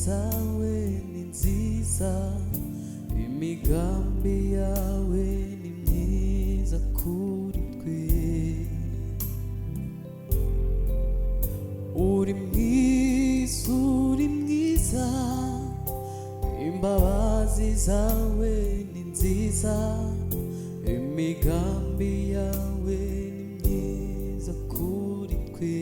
zawe ni nziza, imigambi yawe ni myiza kuri twe. Uri mwiza, uri mwiza, imbabazi zawe ni nziza, imigambi yawe ni myiza kuri twe.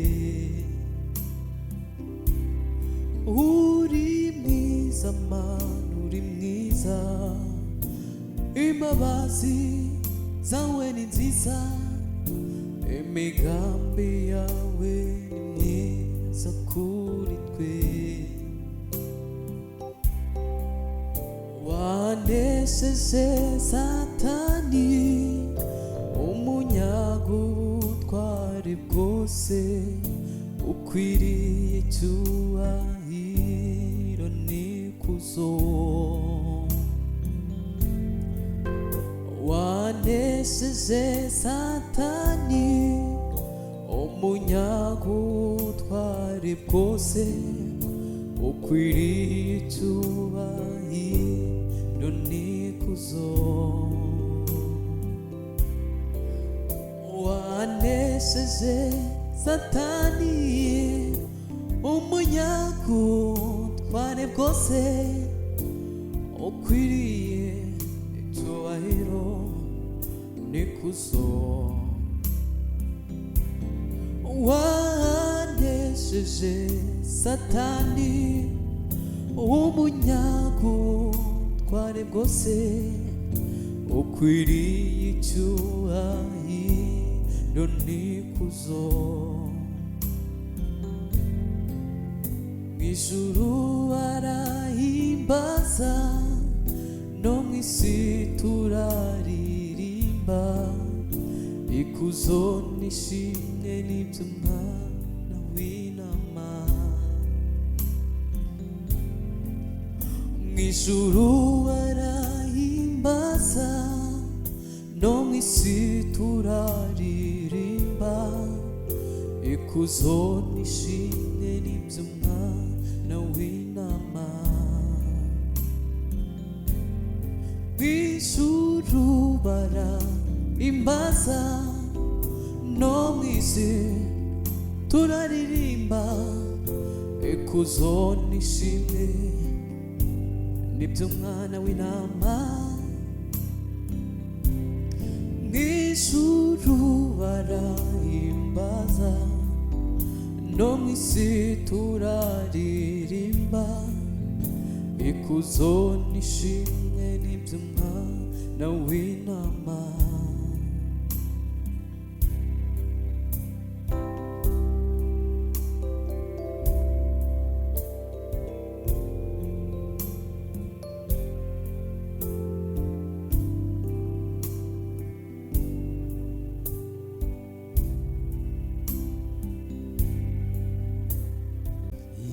Uri mwiza Mana, uri mwiza, imbabazi zawe ni nziza, imigambi yawe ni myiza kuri twe. Wanesheje Satani, umunyagutware bwose, ukwiriye icyubahiro n'ikuzo. Wanesheje Satani, umunyagutware bwose, ukwiriye icyubahiro n'ikuzo. Wanesheje Satani, umunyagutware bwose, ukwiriye icyubahiro n'ikuzo. Wanesheje Satani, umunyagutware bwose, ukwiriye icyubahiro n'ikuzo. Mw'ijuru barahimbaza, no mw'isi turaririmba, ikuzo n'ishimwe n'iby'Umwana w'Intama. Mw'ijuru barahimbaza, no mw'isi turaririmba, ikuzo n'ishimwe n'iby'Umwana w'Intama. Mw'ijuru barahimbaza, no mw'isi turaririmba, ikuzo n'ishimwe n'iby'Umwana w'Intama. Mw'ijuru barahimbaza, no mw'isi turaririmba, ikuzo n'ishimwe n'iby'Umwana w'Intama.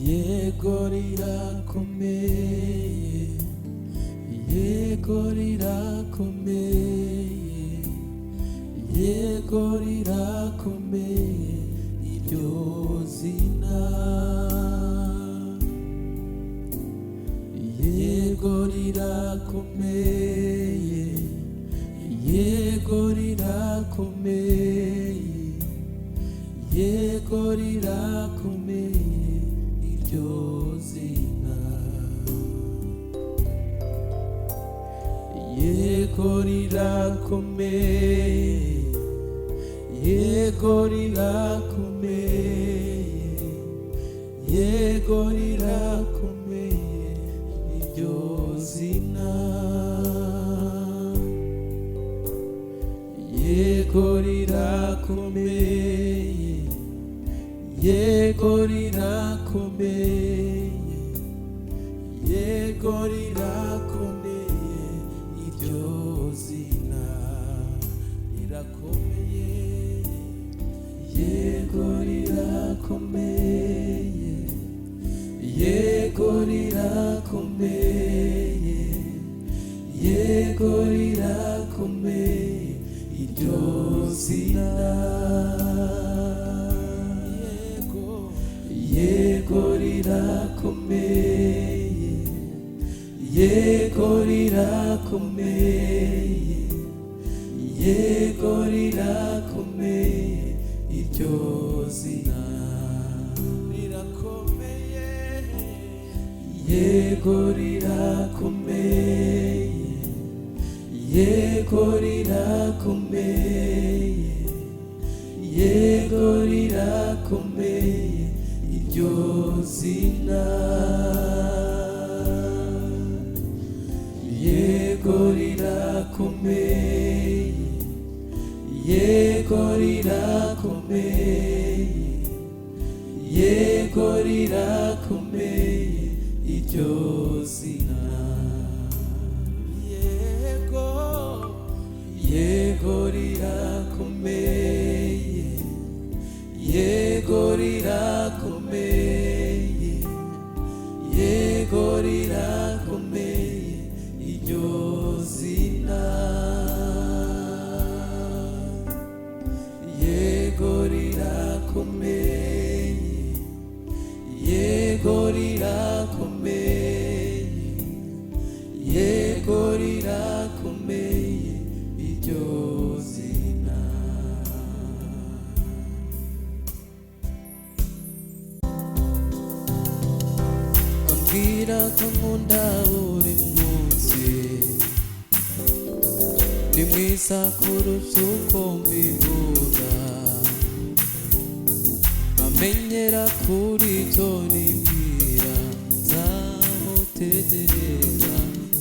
Yego rirakomeye, yego rirakomeye, yego rirakomeye iryo zina. Yego rirakomeye, yego rirakomeye, yego rirakomeye iryo zina. Yego rirakomeye, yego rirakomeye, yego rirakomeye iryo zina. Yego rirakomeye, yego rirakomeye, yego rirakomeye iryo zina rirakomeye. Yego rirakomeye, yego rirakomeye, yego rirakomeye iryo zina. Yego rirakomeye, yego rirakomeye, yego rirakomeye, iryo zina rirakomeye, yego rirakomeye, yego rirakomeye, yego rirakomeye, iryo zina, yego rirakomeye, yego rirakomeye, yego rirakomeye, iryo zina, yego, yego rirakomeye, yego rirakomeye, yego rirakomeye, iryo zina, yego rirakomeye, yego rirakomeye, yego rirakomeye, iryo zina. Ambwira ko nkunda buri munsi, ni mwiza kurusha uko mbivuga, amenyera kuri byo nibwira, nzamutegereza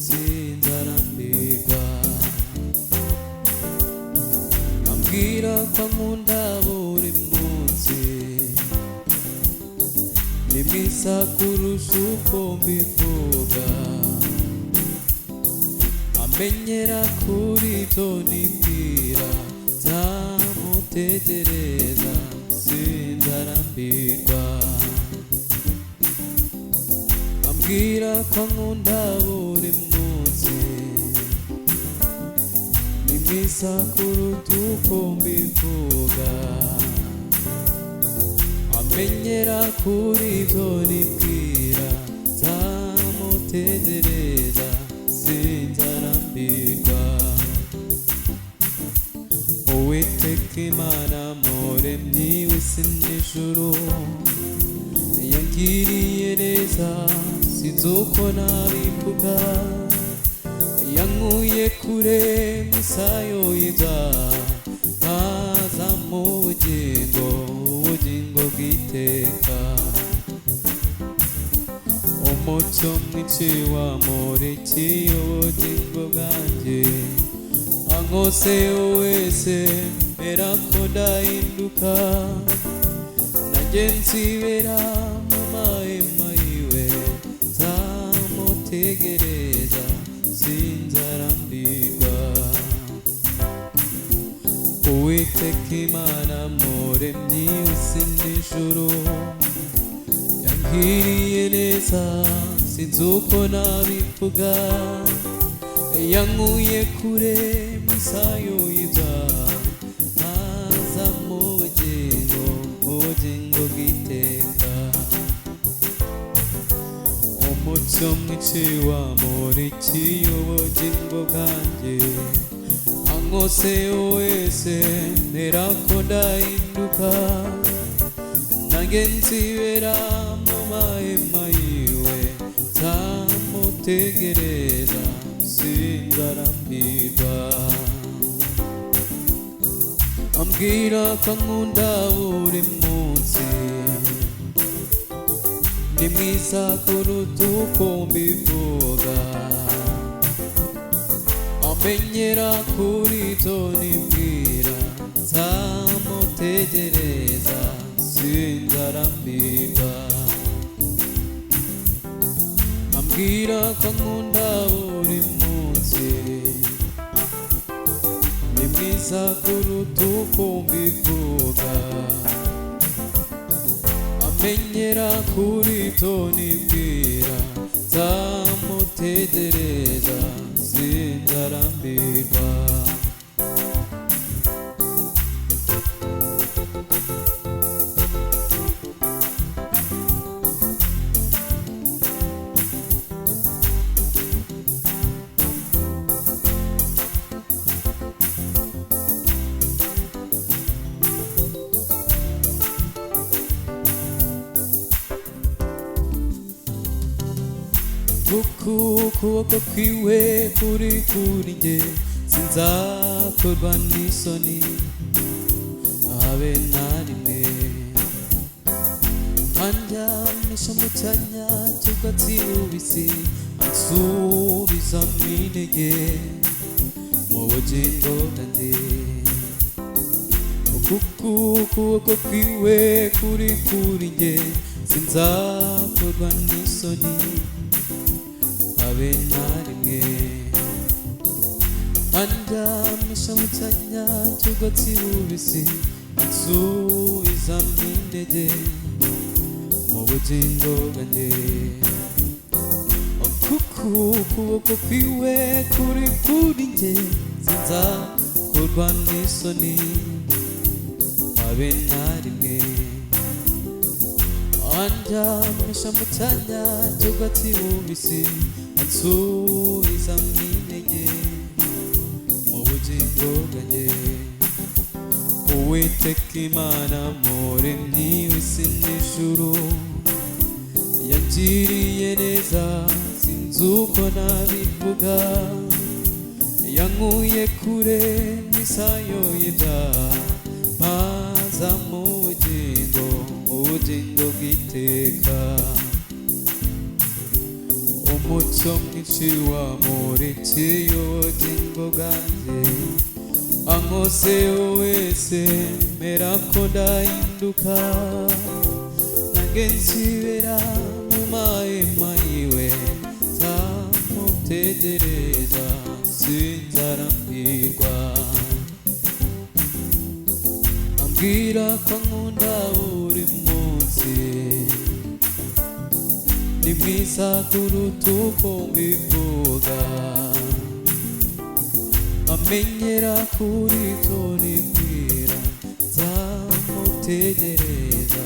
sinzarambirwa. Ambwira ko nkunda buri munsi, ni mwiza kurusha uko mbivuga, amenyera kuri byo nibwira, nzamutegereza sinzarambirwa. Ambwira ko ankunda buri munsi, ni mwiza kuruta uko mbivuga, amenyera kuri byo nibwira, nzamutegereza sinzarambirwa. Uwiteka Imana muremyi w'isi n'ijuru, yangiriye neza sinzi uko nabivuga, yankuye kure misayo y'ibyaha, nkaza mu bugingo, ubugingo bw'iteka. Umucyo mwinshi wamurikiye ubugingo bwanjye, ankose wese mbera ko ndahinduka, nanjye nsibera mu mahema yiwe, nzamutegereza sinzarambirwa. Uwiteka Imana muremyi w'isi n'ijuru, yangiriye neza sinzi uko nabivuga, yankuye kure misayo y'ibyaha, nkaza mu bugingo, ubugingo bw'iteka. Umucyo mwinshi wamurikiye ubugingo bwanjye, ankose wese mbera ko ndahinduka, nanjye nsibera mu mahema yiwe, nzamutegereza sinzarambirwa. Ambwira ko ankunda buri munsi, ni mwiza kuruta uko mbivuga, amenyera kuri byo nibwira, nzamutegereza sinzarambirwa. Ambwira ko ankunda buri munsi, ni mwiza kuruta uko mbivuga, amenyera kuri byo nibwira, nzamutegereza sinzarambirwa. kuko ukuboko kwiwe kuri kuri nge sinzakorwa n'isoni habe na rimwe andyamisha mu cyanya cy'ubwatsi bubisi ansubizamo intege mu bugingo bwanjye kuko ukuboko kwiwe kuri kuri nge sinzakorwa n'isoni habe na rimwe andyamisha mu cyanya cy'ubwatsi bubisi ansubizamo intege mu bugingo bwanjye kuko ukuboko kwiwe kuri kuri nge sinzakorwa n'isoni habe na rimwe andyamisha mu cyanya cy'ubwatsi bubisi ansubizamo intege mu bugingo bwanjye Uwiteka Imana muremyi w'isi n'ijuru yangiriye neza sinzi uko nabivuga yankuye kure nk'isayo y'ibyaha maza mu bugingo bw'iteka umucyo mwinshi wamurikiye ubugingo bwanjye ankoseho wese mera ko ndahinduka nange nsibera mu mahema yiwe nzamutegereza sinzarambirwa ambwira ko ankunda buri munsi ni mwiza kuruta uko mbivuga amenyera kuri toni mbwira nzamutegereza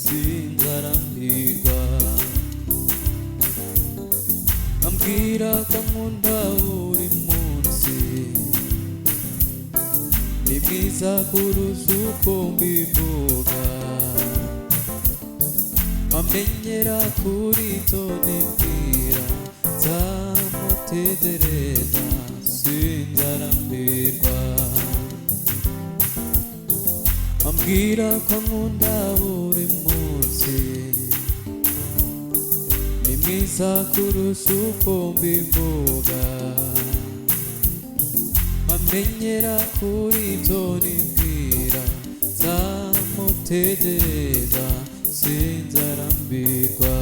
sinzarambirwa ambwira ko ankunda buri munsi ni mwiza kurusha uko mbivuga amenyera kuri toni mbwira nzamutegereza sinzarambirwa ambwira ko ankunda buri munsi ni mwiza kurusha uko mbivuga amenyera kuri ibyo nimbwira nzamutegereza sinzarambirwa